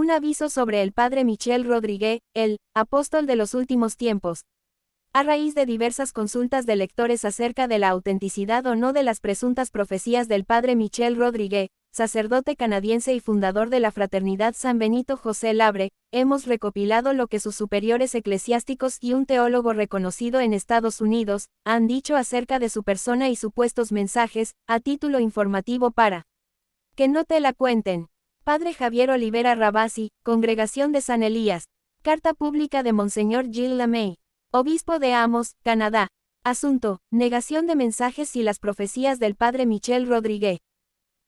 Un aviso sobre el padre Michel Rodríguez, el apóstol de los últimos tiempos. A raíz de diversas consultas de lectores acerca de la autenticidad o no de las presuntas profecías del padre Michel Rodríguez, sacerdote canadiense y fundador de la Fraternidad San Benito José Labre, hemos recopilado lo que sus superiores eclesiásticos y un teólogo reconocido en Estados Unidos han dicho acerca de su persona y supuestos mensajes, a título informativo para que no te la cuenten. Padre Javier Olivera Rabasi, Congregación de San Elías. Carta pública de Monseñor Gilles Lemay, obispo de Amos, Canadá. Asunto: negación de mensajes y las profecías del padre Michel Rodríguez.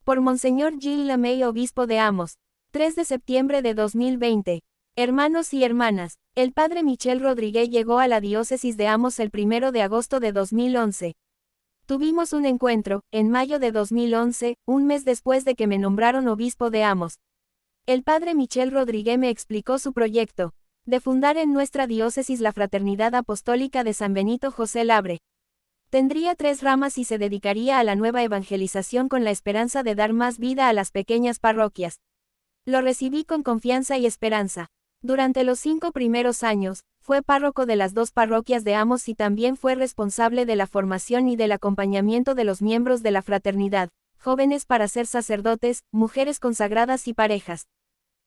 Por Monseñor Gilles Lemay, obispo de Amos. 3 de septiembre de 2020. Hermanos y hermanas, el padre Michel Rodríguez llegó a la diócesis de Amos el 1 de agosto de 2011. Tuvimos un encuentro, en mayo de 2011, un mes después de que me nombraron obispo de Amos. El padre Michel Rodríguez me explicó su proyecto de fundar en nuestra diócesis la Fraternidad Apostólica de San Benito José Labre. Tendría 3 ramas y se dedicaría a la nueva evangelización con la esperanza de dar más vida a las pequeñas parroquias. Lo recibí con confianza y esperanza. Durante los 5 primeros años, fue párroco de las 2 parroquias de Amos y también fue responsable de la formación y del acompañamiento de los miembros de la fraternidad, jóvenes para ser sacerdotes, mujeres consagradas y parejas.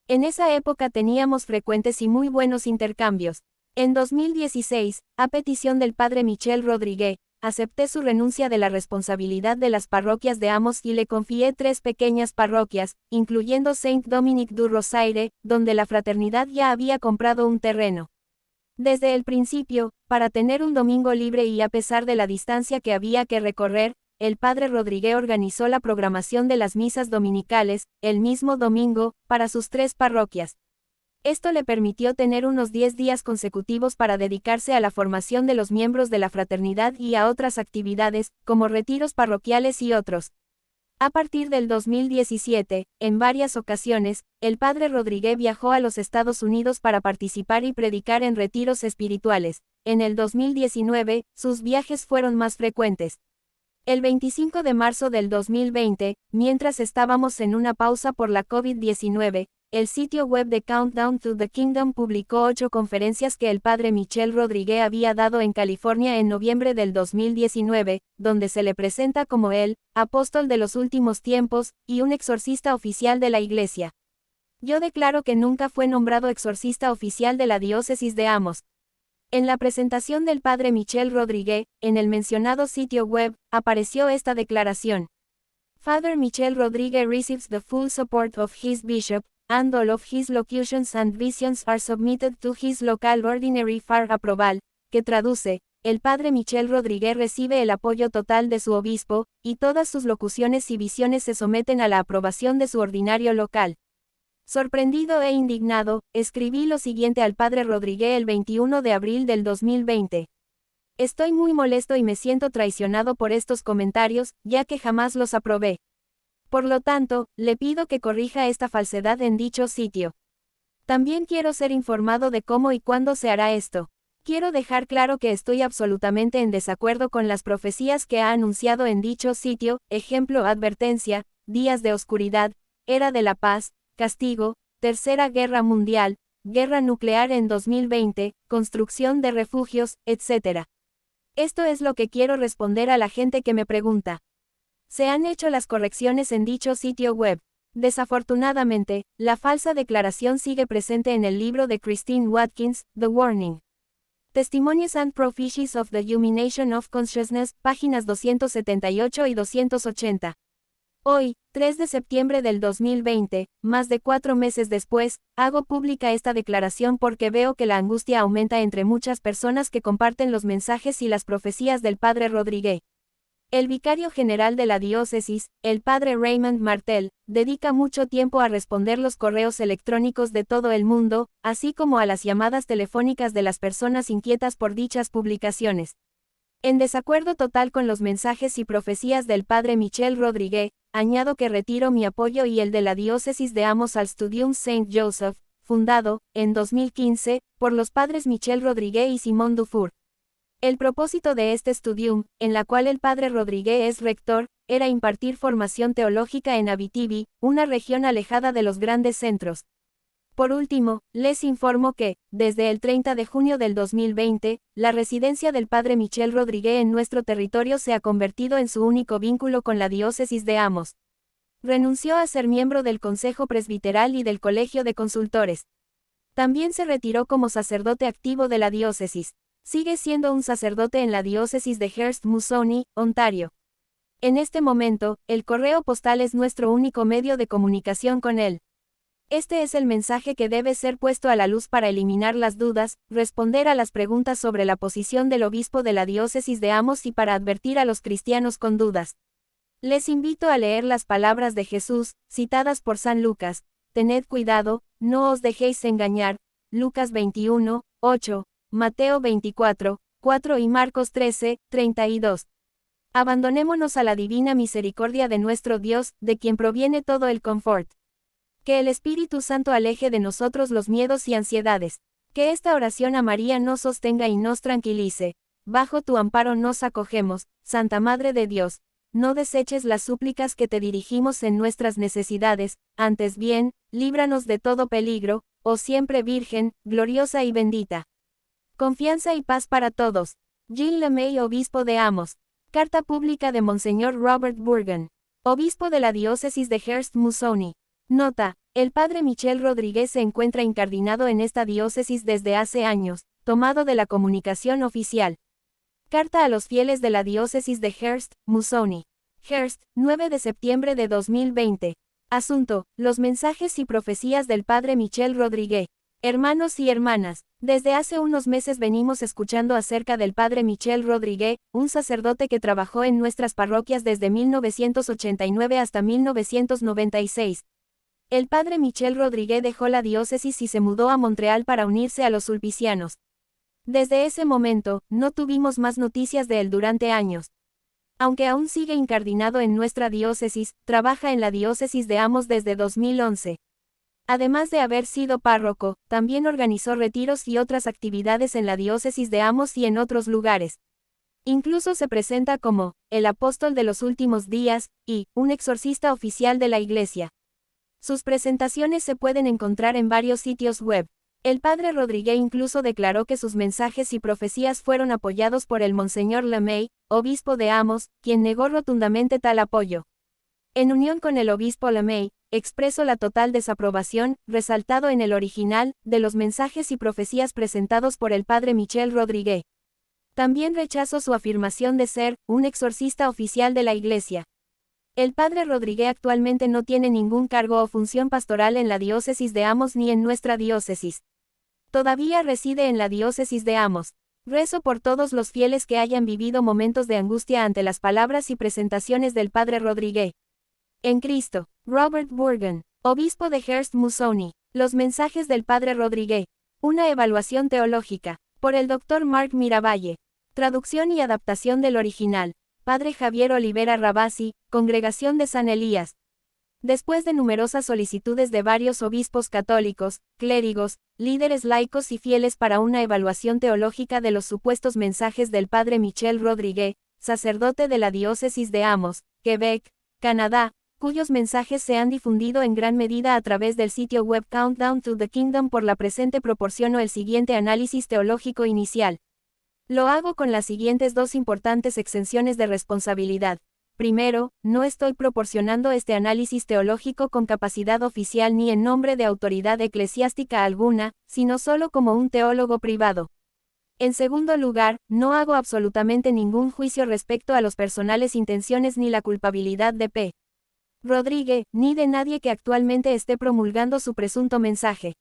En esa época teníamos frecuentes y muy buenos intercambios. En 2016, a petición del padre Michel Rodríguez, acepté su renuncia de la responsabilidad de las parroquias de Amos y le confié 3 pequeñas parroquias, incluyendo Saint-Dominique du Rosaire, donde la fraternidad ya había comprado un terreno. Desde el principio, para tener un domingo libre y a pesar de la distancia que había que recorrer, el padre Rodríguez organizó la programación de las misas dominicales, el mismo domingo, para sus 3 parroquias. Esto le permitió tener unos 10 días consecutivos para dedicarse a la formación de los miembros de la fraternidad y a otras actividades, como retiros parroquiales y otros. A partir del 2017, en varias ocasiones, el padre Rodríguez viajó a los Estados Unidos para participar y predicar en retiros espirituales. En el 2019, sus viajes fueron más frecuentes. El 25 de marzo del 2020, mientras estábamos en una pausa por la COVID-19, el sitio web de Countdown to the Kingdom publicó 8 conferencias que el padre Michel Rodríguez había dado en California en noviembre del 2019, donde se le presenta como el apóstol de los últimos tiempos y un exorcista oficial de la Iglesia. Yo declaro que nunca fue nombrado exorcista oficial de la diócesis de Amos. En la presentación del padre Michel Rodríguez, en el mencionado sitio web, apareció esta declaración. Father Michel Rodríguez receives the full support of his bishop, and all of his locutions and visions are submitted to his local ordinary for approval, que traduce, el padre Michel Rodríguez recibe el apoyo total de su obispo, y todas sus locuciones y visiones se someten a la aprobación de su ordinario local. Sorprendido e indignado, escribí lo siguiente al padre Rodríguez el 21 de abril del 2020. Estoy muy molesto y me siento traicionado por estos comentarios, ya que jamás los aprobé. Por lo tanto, le pido que corrija esta falsedad en dicho sitio. También quiero ser informado de cómo y cuándo se hará esto. Quiero dejar claro que estoy absolutamente en desacuerdo con las profecías que ha anunciado en dicho sitio, ejemplo advertencia, días de oscuridad, era de la paz, castigo, tercera guerra mundial, guerra nuclear en 2020, construcción de refugios, etc. Esto es lo que quiero responder a la gente que me pregunta. Se han hecho las correcciones en dicho sitio web. Desafortunadamente, la falsa declaración sigue presente en el libro de Christine Watkins, The Warning. Testimonies and Prophecies of the Illumination of Consciousness, páginas 278 y 280. Hoy, 3 de septiembre del 2020, más de 4 meses después, hago pública esta declaración porque veo que la angustia aumenta entre muchas personas que comparten los mensajes y las profecías del padre Rodríguez. El vicario general de la diócesis, el padre Raymond Martel, dedica mucho tiempo a responder los correos electrónicos de todo el mundo, así como a las llamadas telefónicas de las personas inquietas por dichas publicaciones. En desacuerdo total con los mensajes y profecías del padre Michel Rodríguez, añado que retiro mi apoyo y el de la diócesis de Amos al Studium Saint Joseph, fundado, en 2015, por los padres Michel Rodríguez y Simón Dufour. El propósito de este studium, en la cual el padre Rodríguez es rector, era impartir formación teológica en Abitibi, una región alejada de los grandes centros. Por último, les informo que, desde el 30 de junio del 2020, la residencia del Padre Michel Rodríguez en nuestro territorio se ha convertido en su único vínculo con la diócesis de Amos. Renunció a ser miembro del Consejo Presbiteral y del Colegio de Consultores. También se retiró como sacerdote activo de la diócesis. Sigue siendo un sacerdote en la diócesis de Hearst, Muscogee, Ontario. En este momento, el correo postal es nuestro único medio de comunicación con él. Este es el mensaje que debe ser puesto a la luz para eliminar las dudas, responder a las preguntas sobre la posición del obispo de la diócesis de Amos y para advertir a los cristianos con dudas. Les invito a leer las palabras de Jesús, citadas por San Lucas: tened cuidado, no os dejéis engañar, Lucas 21, 8, Mateo 24, 4 y Marcos 13, 32. Abandonémonos a la divina misericordia de nuestro Dios, de quien proviene todo el confort. Que el Espíritu Santo aleje de nosotros los miedos y ansiedades. Que esta oración a María nos sostenga y nos tranquilice. Bajo tu amparo nos acogemos, Santa Madre de Dios. No deseches las súplicas que te dirigimos en nuestras necesidades, antes bien, líbranos de todo peligro, oh siempre Virgen, gloriosa y bendita. Confianza y paz para todos. Gilles LeMay, obispo de Amos. Carta pública de Monseñor Robert Burgon, obispo de la diócesis de Hearst, Muscogee. Nota: el Padre Michel Rodríguez se encuentra incardinado en esta diócesis desde hace años, tomado de la comunicación oficial. Carta a los fieles de la diócesis de Hearst, Muscogee. Hearst, 9 de septiembre de 2020. Asunto: los mensajes y profecías del Padre Michel Rodríguez. Hermanos y hermanas, desde hace unos meses venimos escuchando acerca del Padre Michel Rodríguez, un sacerdote que trabajó en nuestras parroquias desde 1989 hasta 1996. El Padre Michel Rodríguez dejó la diócesis y se mudó a Montreal para unirse a los sulpicianos. Desde ese momento, no tuvimos más noticias de él durante años. Aunque aún sigue incardinado en nuestra diócesis, trabaja en la diócesis de Amos desde 2011. Además de haber sido párroco, también organizó retiros y otras actividades en la diócesis de Amos y en otros lugares. Incluso se presenta como el apóstol de los últimos días y un exorcista oficial de la Iglesia. Sus presentaciones se pueden encontrar en varios sitios web. El Padre Rodríguez incluso declaró que sus mensajes y profecías fueron apoyados por el Monseñor LeMay, obispo de Amos, quien negó rotundamente tal apoyo. En unión con el obispo LeMay, expreso la total desaprobación, resaltado en el original, de los mensajes y profecías presentados por el Padre Michel Rodríguez. También rechazo su afirmación de ser un exorcista oficial de la Iglesia. El Padre Rodríguez actualmente no tiene ningún cargo o función pastoral en la diócesis de Amos ni en nuestra diócesis. Todavía reside en la diócesis de Amos. Rezo por todos los fieles que hayan vivido momentos de angustia ante las palabras y presentaciones del Padre Rodríguez. En Cristo. Robert Burgon, obispo de Hearst, Muscogee. Los mensajes del Padre Rodríguez. Una evaluación teológica. Por el Dr. Mark Miravalle. Traducción y adaptación del original. Padre Javier Olivera Rabasi, Congregación de San Elías. Después de numerosas solicitudes de varios obispos católicos, clérigos, líderes laicos y fieles para una evaluación teológica de los supuestos mensajes del Padre Michel Rodríguez, sacerdote de la diócesis de Amos, Quebec, Canadá, cuyos mensajes se han difundido en gran medida a través del sitio web Countdown to the Kingdom, por la presente proporciono el siguiente análisis teológico inicial. Lo hago con las siguientes dos importantes exenciones de responsabilidad. Primero, no estoy proporcionando este análisis teológico con capacidad oficial ni en nombre de autoridad eclesiástica alguna, sino solo como un teólogo privado. En segundo lugar, no hago absolutamente ningún juicio respecto a las personales intenciones ni la culpabilidad de P. Rodríguez, ni de nadie que actualmente esté promulgando su presunto mensaje.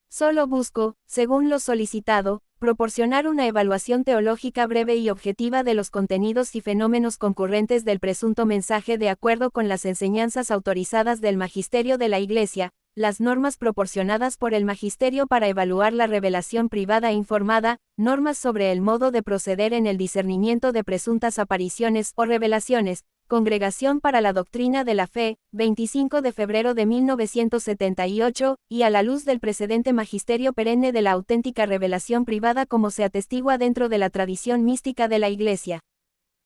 Solo busco, según lo solicitado, proporcionar una evaluación teológica breve y objetiva de los contenidos y fenómenos concurrentes del presunto mensaje de acuerdo con las enseñanzas autorizadas del Magisterio de la Iglesia, las normas proporcionadas por el Magisterio para evaluar la revelación privada e informada, normas sobre el modo de proceder en el discernimiento de presuntas apariciones o revelaciones, Congregación para la Doctrina de la Fe, 25 de febrero de 1978, y a la luz del precedente magisterio perenne de la auténtica revelación privada como se atestigua dentro de la tradición mística de la Iglesia.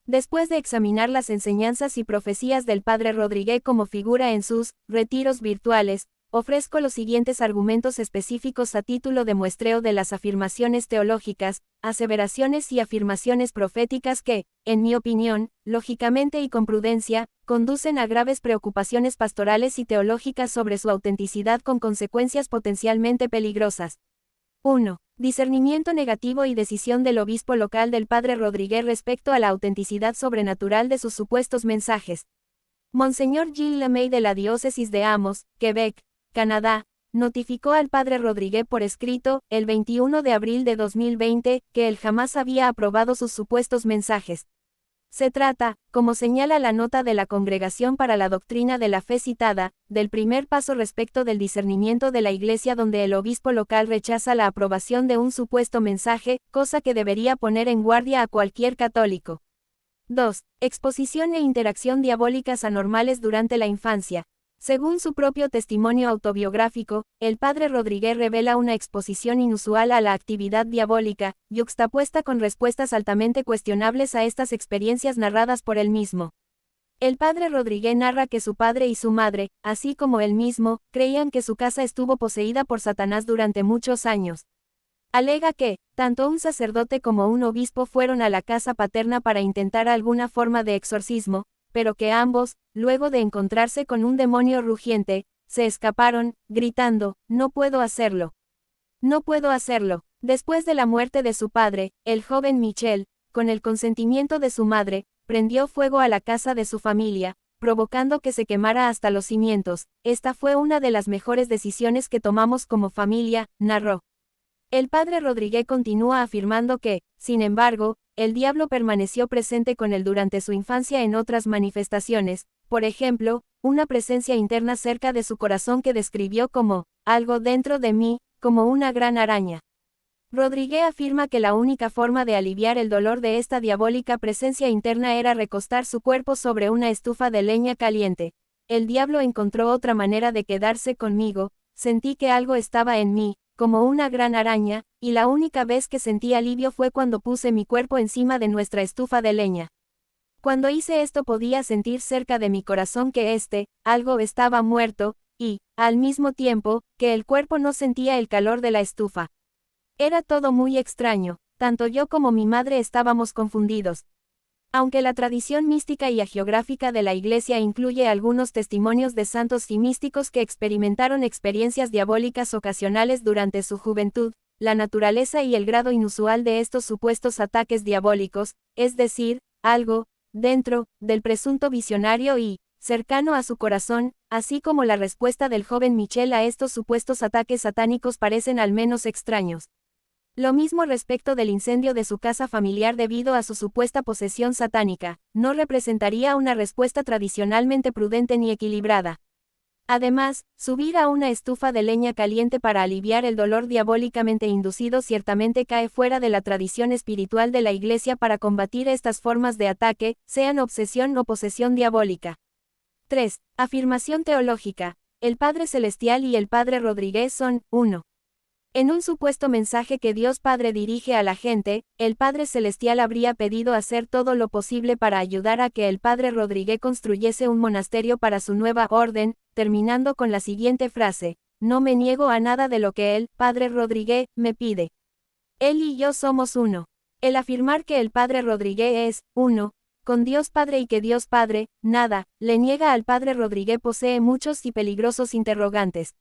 Después de examinar las enseñanzas y profecías del Padre Rodríguez como figura en sus retiros virtuales, ofrezco los siguientes argumentos específicos a título de muestreo de las afirmaciones teológicas, aseveraciones y afirmaciones proféticas que, en mi opinión, lógicamente y con prudencia, conducen a graves preocupaciones pastorales y teológicas sobre su autenticidad con consecuencias potencialmente peligrosas. 1. Discernimiento negativo y decisión del obispo local del padre Rodríguez respecto a la autenticidad sobrenatural de sus supuestos mensajes. Monseñor Gilles Lemay de la diócesis de Amos, Quebec, Canadá, notificó al padre Rodríguez por escrito, el 21 de abril de 2020, que él jamás había aprobado sus supuestos mensajes. Se trata, como señala la nota de la Congregación para la Doctrina de la Fe citada, del primer paso respecto del discernimiento de la Iglesia donde el obispo local rechaza la aprobación de un supuesto mensaje, cosa que debería poner en guardia a cualquier católico. 2. Exposición e interacción diabólicas anormales durante la infancia. Según su propio testimonio autobiográfico, el padre Rodríguez revela una exposición inusual a la actividad diabólica, yuxtapuesta con respuestas altamente cuestionables a estas experiencias narradas por él mismo. El padre Rodríguez narra que su padre y su madre, así como él mismo, creían que su casa estuvo poseída por Satanás durante muchos años. Alega que, tanto un sacerdote como un obispo fueron a la casa paterna para intentar alguna forma de exorcismo, pero que ambos, luego de encontrarse con un demonio rugiente, se escaparon, gritando, «No puedo hacerlo. No puedo hacerlo». Después de la muerte de su padre, el joven Michel, con el consentimiento de su madre, prendió fuego a la casa de su familia, provocando que se quemara hasta los cimientos. Esta fue una de las mejores decisiones que tomamos como familia, narró. El padre Rodríguez continúa afirmando que, sin embargo, el diablo permaneció presente con él durante su infancia en otras manifestaciones, por ejemplo, una presencia interna cerca de su corazón que describió como, algo dentro de mí, como una gran araña. Rodríguez afirma que la única forma de aliviar el dolor de esta diabólica presencia interna era recostar su cuerpo sobre una estufa de leña caliente. El diablo encontró otra manera de quedarse conmigo, sentí que algo estaba en mí, como una gran araña, y la única vez que sentí alivio fue cuando puse mi cuerpo encima de nuestra estufa de leña. Cuando hice esto podía sentir cerca de mi corazón que algo estaba muerto, y, al mismo tiempo, que el cuerpo no sentía el calor de la estufa. Era todo muy extraño, tanto yo como mi madre estábamos confundidos. Aunque la tradición mística y hagiográfica de la Iglesia incluye algunos testimonios de santos y místicos que experimentaron experiencias diabólicas ocasionales durante su juventud, la naturaleza y el grado inusual de estos supuestos ataques diabólicos, es decir, algo, dentro, del presunto visionario y, cercano a su corazón, así como la respuesta del joven Michel a estos supuestos ataques satánicos parecen al menos extraños. Lo mismo respecto del incendio de su casa familiar debido a su supuesta posesión satánica, no representaría una respuesta tradicionalmente prudente ni equilibrada. Además, subir a una estufa de leña caliente para aliviar el dolor diabólicamente inducido ciertamente cae fuera de la tradición espiritual de la Iglesia para combatir estas formas de ataque, sean obsesión o posesión diabólica. 3. Afirmación teológica. El Padre Celestial y el Padre Rodríguez son, 1. En un supuesto mensaje que Dios Padre dirige a la gente, el Padre Celestial habría pedido hacer todo lo posible para ayudar a que el Padre Rodríguez construyese un monasterio para su nueva orden, terminando con la siguiente frase, no me niego a nada de lo que él, Padre Rodríguez, me pide. Él y yo somos uno. El afirmar que el Padre Rodríguez es, uno, con Dios Padre y que Dios Padre, nada, le niega al Padre Rodríguez posee muchos y peligrosos interrogantes.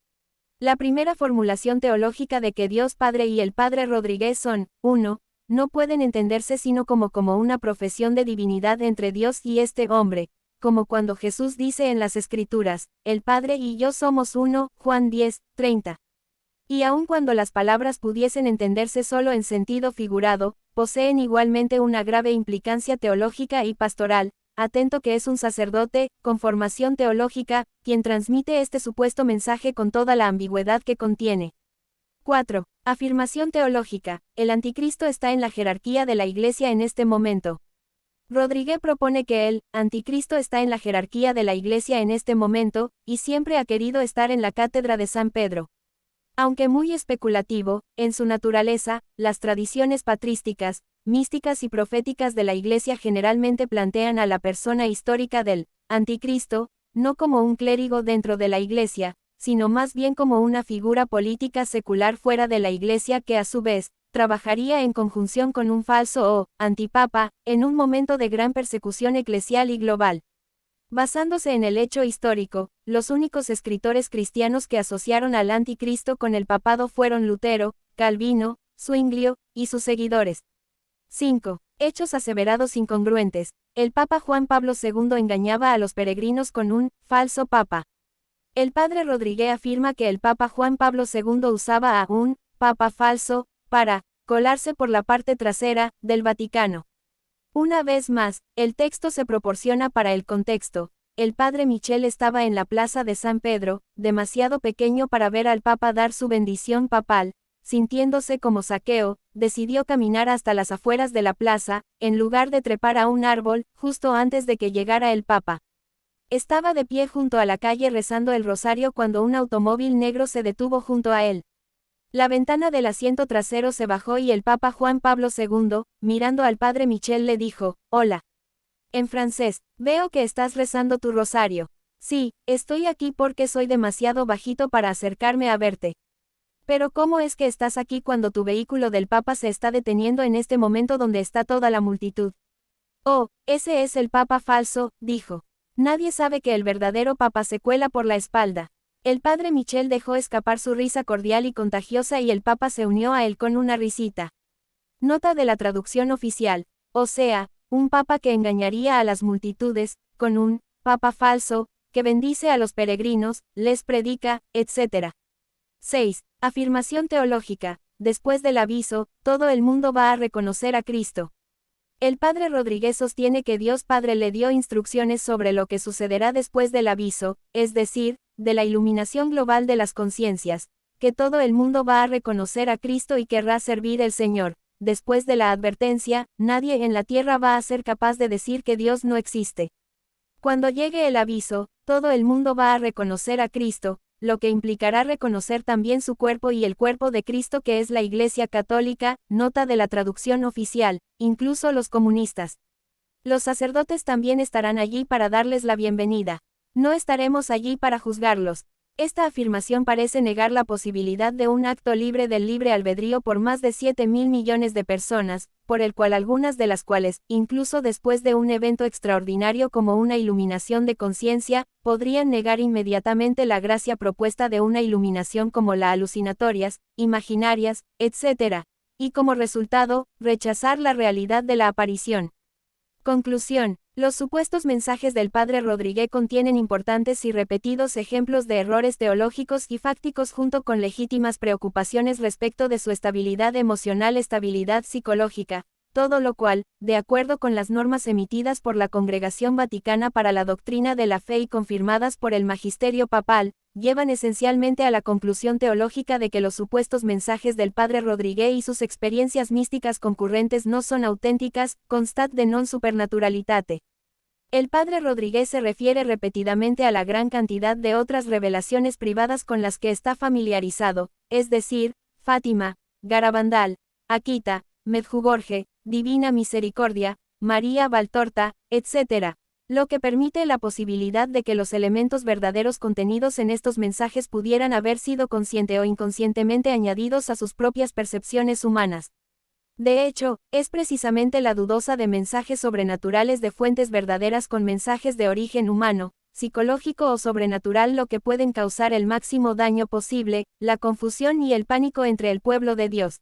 La primera formulación teológica de que Dios Padre y el Padre Rodríguez son, uno, no pueden entenderse sino como una profesión de divinidad entre Dios y este hombre, como cuando Jesús dice en las Escrituras, el Padre y yo somos uno, Juan 10:30. Y aun cuando las palabras pudiesen entenderse solo en sentido figurado, poseen igualmente una grave implicancia teológica y pastoral, atento que es un sacerdote, con formación teológica, quien transmite este supuesto mensaje con toda la ambigüedad que contiene. 4. Afirmación teológica. El anticristo está en la jerarquía de la Iglesia en este momento. Rodríguez propone que el anticristo está en la jerarquía de la Iglesia en este momento, y siempre ha querido estar en la cátedra de San Pedro. Aunque muy especulativo, en su naturaleza, las tradiciones patrísticas, místicas y proféticas de la Iglesia generalmente plantean a la persona histórica del anticristo, no como un clérigo dentro de la Iglesia, sino más bien como una figura política secular fuera de la Iglesia que a su vez, trabajaría en conjunción con un falso o antipapa, en un momento de gran persecución eclesial y global. Basándose en el hecho histórico, los únicos escritores cristianos que asociaron al anticristo con el papado fueron Lutero, Calvino, Zwinglio, y sus seguidores. 5. Hechos aseverados incongruentes. El Papa Juan Pablo II engañaba a los peregrinos con un falso papa. El padre Rodríguez afirma que el Papa Juan Pablo II usaba a un papa falso para colarse por la parte trasera del Vaticano. Una vez más, el texto se proporciona para el contexto. El padre Michel estaba en la plaza de San Pedro, demasiado pequeño para ver al Papa dar su bendición papal. Sintiéndose como Zaqueo, decidió caminar hasta las afueras de la plaza, en lugar de trepar a un árbol, justo antes de que llegara el Papa. Estaba de pie junto a la calle rezando el rosario cuando un automóvil negro se detuvo junto a él. La ventana del asiento trasero se bajó y el Papa Juan Pablo II, mirando al padre Michel, le dijo, «Hola». En francés, «Veo que estás rezando tu rosario». «Sí, estoy aquí porque soy demasiado bajito para acercarme a verte». «Pero ¿cómo es que estás aquí cuando tu vehículo del Papa se está deteniendo en este momento donde está toda la multitud?» «Oh, ese es el Papa falso», dijo. «Nadie sabe que el verdadero Papa se cuela por la espalda». El padre Michel dejó escapar su risa cordial y contagiosa y el Papa se unió a él con una risita. Nota de la traducción oficial, o sea, un Papa que engañaría a las multitudes, con un Papa falso, que bendice a los peregrinos, les predica, etc. 6. Afirmación teológica. Después del aviso, todo el mundo va a reconocer a Cristo. El padre Rodríguez sostiene que Dios Padre le dio instrucciones sobre lo que sucederá después del aviso, es decir, de la iluminación global de las conciencias, que todo el mundo va a reconocer a Cristo y querrá servir al Señor. Después de la advertencia, nadie en la tierra va a ser capaz de decir que Dios no existe. Cuando llegue el aviso, todo el mundo va a reconocer a Cristo, lo que implicará reconocer también su cuerpo y el cuerpo de Cristo que es la Iglesia Católica, nota de la traducción oficial, incluso los comunistas. Los sacerdotes también estarán allí para darles la bienvenida. No estaremos allí para juzgarlos. Esta afirmación parece negar la posibilidad de un acto libre del libre albedrío por más de 7.000 millones de personas, por el cual algunas de las cuales, incluso después de un evento extraordinario como una iluminación de conciencia, podrían negar inmediatamente la gracia propuesta de una iluminación como la alucinatorias, imaginarias, etc. Y como resultado, rechazar la realidad de la aparición. Conclusión. Los supuestos mensajes del padre Rodríguez contienen importantes y repetidos ejemplos de errores teológicos y fácticos junto con legítimas preocupaciones respecto de su estabilidad emocional, estabilidad psicológica, todo lo cual, de acuerdo con las normas emitidas por la Congregación Vaticana para la Doctrina de la Fe y confirmadas por el Magisterio Papal, llevan esencialmente a la conclusión teológica de que los supuestos mensajes del padre Rodríguez y sus experiencias místicas concurrentes no son auténticas, constat de non supernaturalitate. El padre Rodríguez se refiere repetidamente a la gran cantidad de otras revelaciones privadas con las que está familiarizado, es decir, Fátima, Garabandal, Akita, Medjugorje, Divina Misericordia, María Valtorta, etc., lo que permite la posibilidad de que los elementos verdaderos contenidos en estos mensajes pudieran haber sido consciente o inconscientemente añadidos a sus propias percepciones humanas. De hecho, es precisamente la dudosa de mensajes sobrenaturales de fuentes verdaderas con mensajes de origen humano, psicológico o sobrenatural lo que pueden causar el máximo daño posible, la confusión y el pánico entre el pueblo de Dios.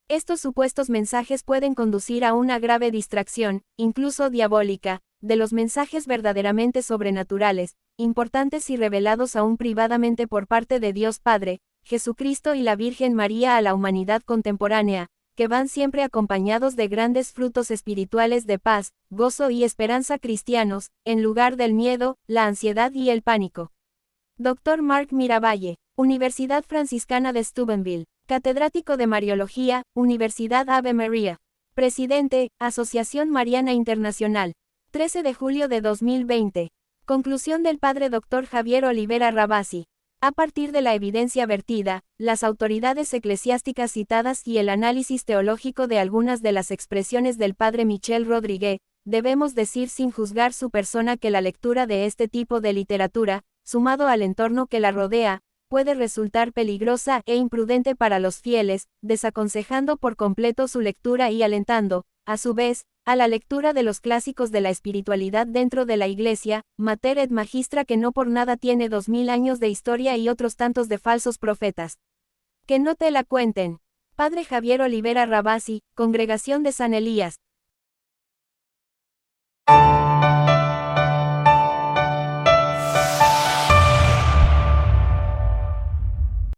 Estos supuestos mensajes pueden conducir a una grave distracción, incluso diabólica, de los mensajes verdaderamente sobrenaturales, importantes y revelados aún privadamente por parte de Dios Padre, Jesucristo y la Virgen María a la humanidad contemporánea, que van siempre acompañados de grandes frutos espirituales de paz, gozo y esperanza cristianos, en lugar del miedo, la ansiedad y el pánico. Dr. Mark Miravalle, Universidad Franciscana de Steubenville, catedrático de Mariología, Universidad Ave María. Presidente, Asociación Mariana Internacional. 13 de julio de 2020. Conclusión del padre Dr. Javier Olivera Rabasi. A partir de la evidencia vertida, las autoridades eclesiásticas citadas y el análisis teológico de algunas de las expresiones del padre Michel Rodríguez, debemos decir sin juzgar su persona que la lectura de este tipo de literatura, sumado al entorno que la rodea, puede resultar peligrosa e imprudente para los fieles, desaconsejando por completo su lectura y alentando, a su vez, a la lectura de los clásicos de la espiritualidad dentro de la Iglesia, Mater et Magistra, que no por nada tiene 2000 años de historia y otros tantos de falsos profetas. Que no te la cuenten. Padre Javier Olivera Rabasi, Congregación de San Elías.